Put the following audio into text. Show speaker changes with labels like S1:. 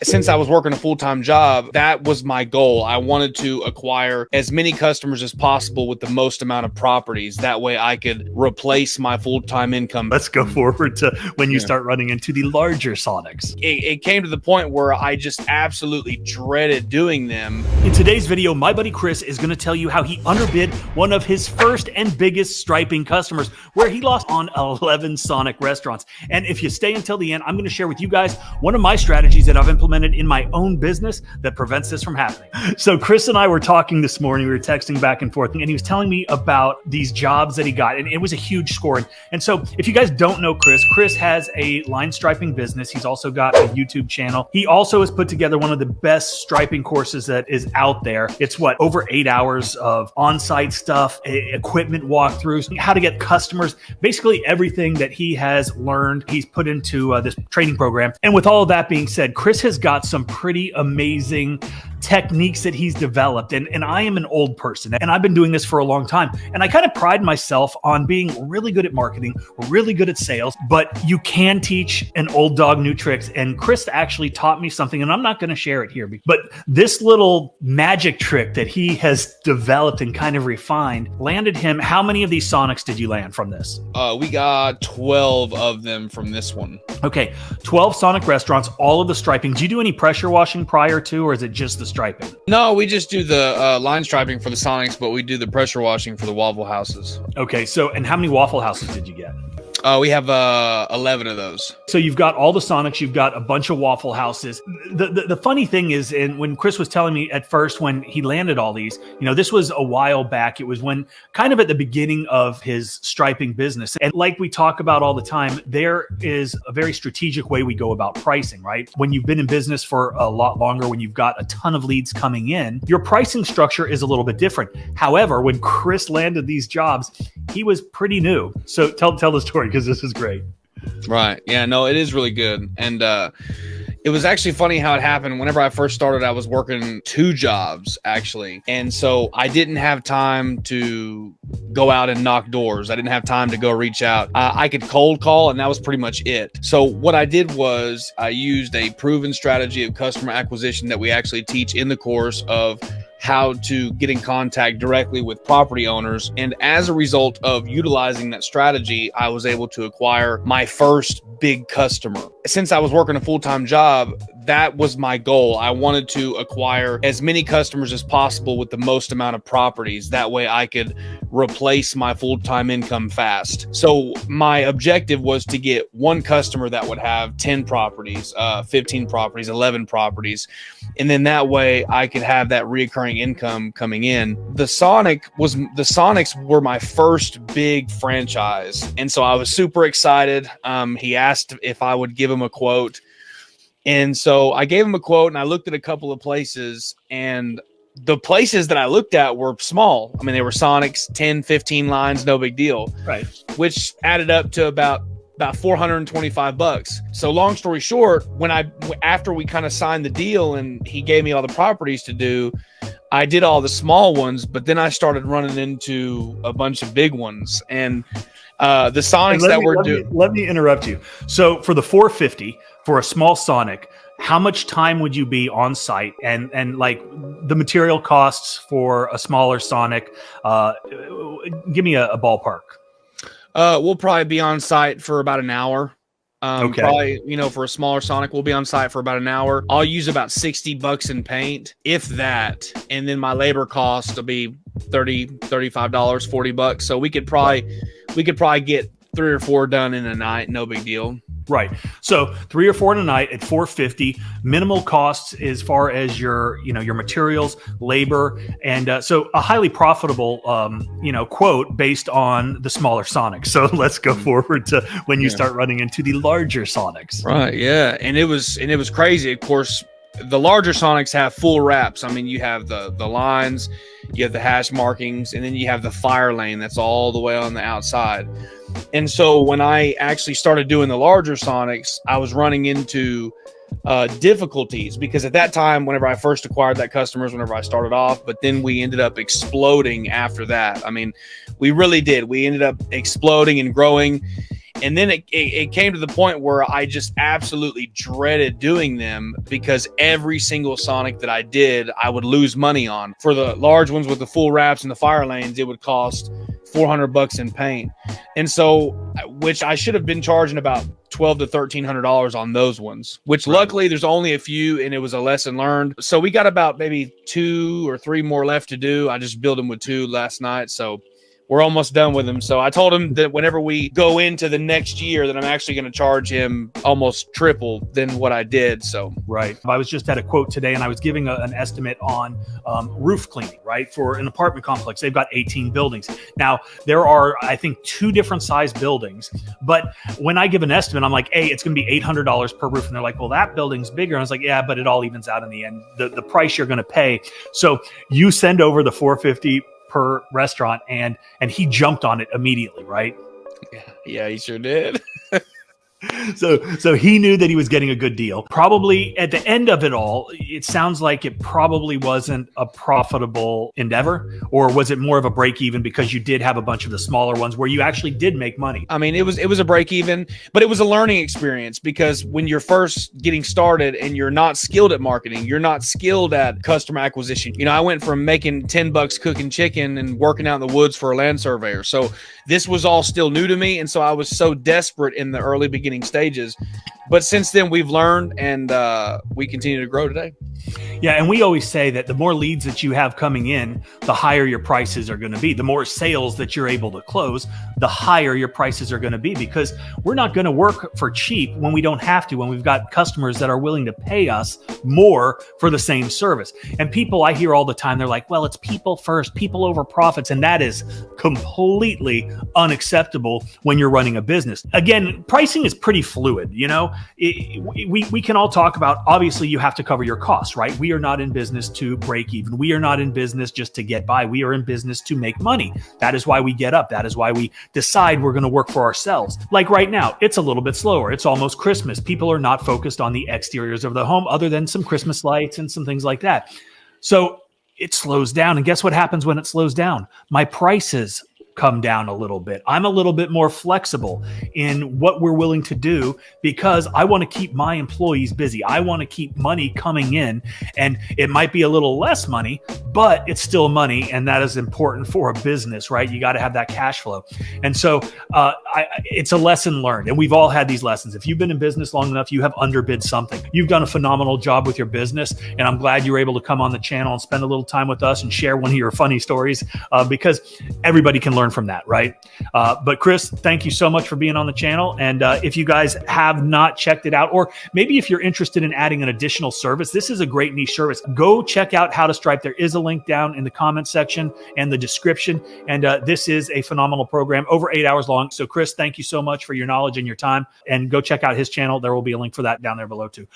S1: since I was working a full-time job, that was my goal. I wanted to acquire as many customers as possible with the most amount of properties. That way I could replace my full-time income.
S2: Let's go forward to when you start running into the larger Sonics.
S1: It came to the point where I just absolutely dreaded doing them.
S2: In today's video, my buddy Chris is going to tell you how he underbid one of his first and biggest striping customers, where he lost on 11 Sonic restaurants. And if you stay until the end, I'm going to share with you guys one of my strategies that I've implemented in my own business that prevents this from happening. So Chris and I were talking this morning, we were texting back and forth, and he was telling me about these jobs that he got, and it was a huge score. And so if you guys don't know Chris has a line striping business. He's also got a YouTube channel. He also has put together one of the best striping courses that is out there. It's over 8 hours of on-site stuff, equipment walkthroughs, how to get customers, basically everything that he has learned, he's put into this training program. And with all of that being said, Chris has got some pretty amazing techniques that he's developed. And I am an old person, and I've been doing this for a long time. And I kind of pride myself on being really good at marketing, really good at sales, but you can teach an old dog new tricks. And Chris actually taught me something, and I'm not going to share it here, but this little magic trick that he has developed and kind of refined landed him. How many of these Sonics did you land from this?
S1: We got 12 of them from this one.
S2: Okay, 12 Sonic restaurants, all of the striping. Do you do any pressure washing prior to, or is it just the striping?
S1: No, we just do the line striping for the Sonics, but we do the pressure washing for the Waffle Houses.
S2: Okay, so and how many Waffle Houses did you get?
S1: We have 11 of those.
S2: So you've got all the Sonics, you've got a bunch of Waffle Houses. The funny thing is, and when Chris was telling me at first when he landed all these, this was a while back. It was when kind of at the beginning of his striping business. And like we talk about all the time, there is a very strategic way we go about pricing, right? When you've been in business for a lot longer, when you've got a ton of leads coming in, your pricing structure is a little bit different. However, when Chris landed these jobs, he was pretty new. So tell the story, because this is great.
S1: Right. Yeah, no, it is really good. And it was actually funny how it happened. Whenever I first started, I was working 2 jobs, actually. And so I didn't have time to go out and knock doors. I didn't have time to go reach out. I could cold call, and that was pretty much it. So what I did was I used a proven strategy of customer acquisition that we actually teach in the course of how to get in contact directly with property owners. And as a result of utilizing that strategy, I was able to acquire my first big customer. Since I was working a full-time job, that was my goal. I wanted to acquire as many customers as possible with the most amount of properties. That way I could replace my full-time income fast. So my objective was to get one customer that would have 10 properties, 15 properties, 11 properties. And then that way I could have that recurring income coming in. The Sonics were my first big franchise. And so I was super excited. He asked if I would give him a quote. And so I gave him a quote, and I looked at a couple of places, and the places that I looked at were small. I mean, they were Sonics, 10, 15 lines, no big deal.
S2: Right.
S1: Which added up to about $425. So long story short, after we kind of signed the deal and he gave me all the properties to do, I did all the small ones, but then I started running into a bunch of big ones. And the Sonics that we're doing.
S2: Let me interrupt you. So for the 450 for a small Sonic, how much time would you be on site, and like the material costs for a smaller Sonic? Give me a ballpark.
S1: We'll probably be on site for about an hour.
S2: Okay.
S1: Probably, for a smaller Sonic, we'll be on site for about an hour. I'll use about $60 in paint, if that. And then my labor cost will be $30, $35, $40. So we could probably get 3 or 4 done in a night. No big deal.
S2: Right. So 3 or 4 in a night at 450, minimal costs as far as your materials, labor, and so a highly profitable, quote based on the smaller Sonics. So let's go forward to when you start running into the larger Sonics.
S1: Right. Yeah. And it was crazy. Of course, the larger Sonics have full wraps. I mean, you have the lines, you have the hash markings, and then you have the fire lane that's all the way on the outside. And so when I actually started doing the larger Sonics, I was running into difficulties, because at that time, whenever I first acquired that customers, whenever I started off, but then we ended up exploding after that. I mean, we really did. We ended up exploding and growing. And then it came to the point where I just absolutely dreaded doing them, because every single Sonic that I did, I would lose money on. For the large ones with the full wraps and the fire lanes, it would cost $400 in paint. And so, which I should have been charging about $1,200 to $1,300 on those ones, which luckily there's only a few and it was a lesson learned. So we got about maybe 2 or 3 more left to do. I just built them with 2 last night. So we're almost done with him. So I told him that whenever we go into the next year, that I'm actually going to charge him almost triple than what I did. So
S2: right. I was just at a quote today, and I was giving an estimate on roof cleaning, right? For an apartment complex, they've got 18 buildings. Now, there are, I think, 2 different size buildings. But when I give an estimate, I'm like, hey, it's going to be $800 per roof. And they're like, well, that building's bigger. And I was like, yeah, but it all evens out in the end, the price you're going to pay. So you send over the $450 per restaurant, and he jumped on it immediately, right?
S1: Yeah, he sure did.
S2: So he knew that he was getting a good deal. Probably at the end of it all, it sounds like it probably wasn't a profitable endeavor, or was it more of a break even because you did have a bunch of the smaller ones where you actually did make money?
S1: I mean, it was a break even, but it was a learning experience, because when you're first getting started and you're not skilled at marketing, you're not skilled at customer acquisition. You know, I went from making $10 cooking chicken and working out in the woods for a land surveyor. So this was all still new to me. And so I was so desperate in the early beginning stages. But since then, we've learned, and we continue to grow today.
S2: Yeah, and we always say that the more leads that you have coming in, the higher your prices are going to be. The more sales that you're able to close, the higher your prices are going to be, because we're not going to work for cheap when we don't have to, when we've got customers that are willing to pay us more for the same service. And people, I hear all the time, they're like, well, it's people first, people over profits. And that is completely unacceptable when you're running a business. Again, pricing is pretty fluid. You know, we can all talk about, obviously you have to cover your costs, right? We are not in business to break even. We are not in business just to get by. We are in business to make money. That is why we get up. That is why we decide we're going to work for ourselves. Like right now, it's a little bit slower. It's almost Christmas. People are not focused on the exteriors of the home other than some Christmas lights and some things like that. So it slows down. And guess what happens when it slows down? My prices come down a little bit. I'm a little bit more flexible in what we're willing to do, because I want to keep my employees busy. I want to keep money coming in, and it might be a little less money, but it's still money. And that is important for a business, right? You got to have that cash flow. And so it's a lesson learned. And we've all had these lessons. If you've been in business long enough, you have underbid something. You've done a phenomenal job with your business. And I'm glad you were able to come on the channel and spend a little time with us and share one of your funny stories, because everybody can learn from that, right? But Chris, thank you so much for being on the channel. And if you guys have not checked it out, or maybe if you're interested in adding an additional service, this is a great niche service. Go check out How to Stripe. There is a link down in the comment section and the description. And this is a phenomenal program, over 8 hours long. So Chris, thank you so much for your knowledge and your time. And go check out his channel. There will be a link for that down there below too.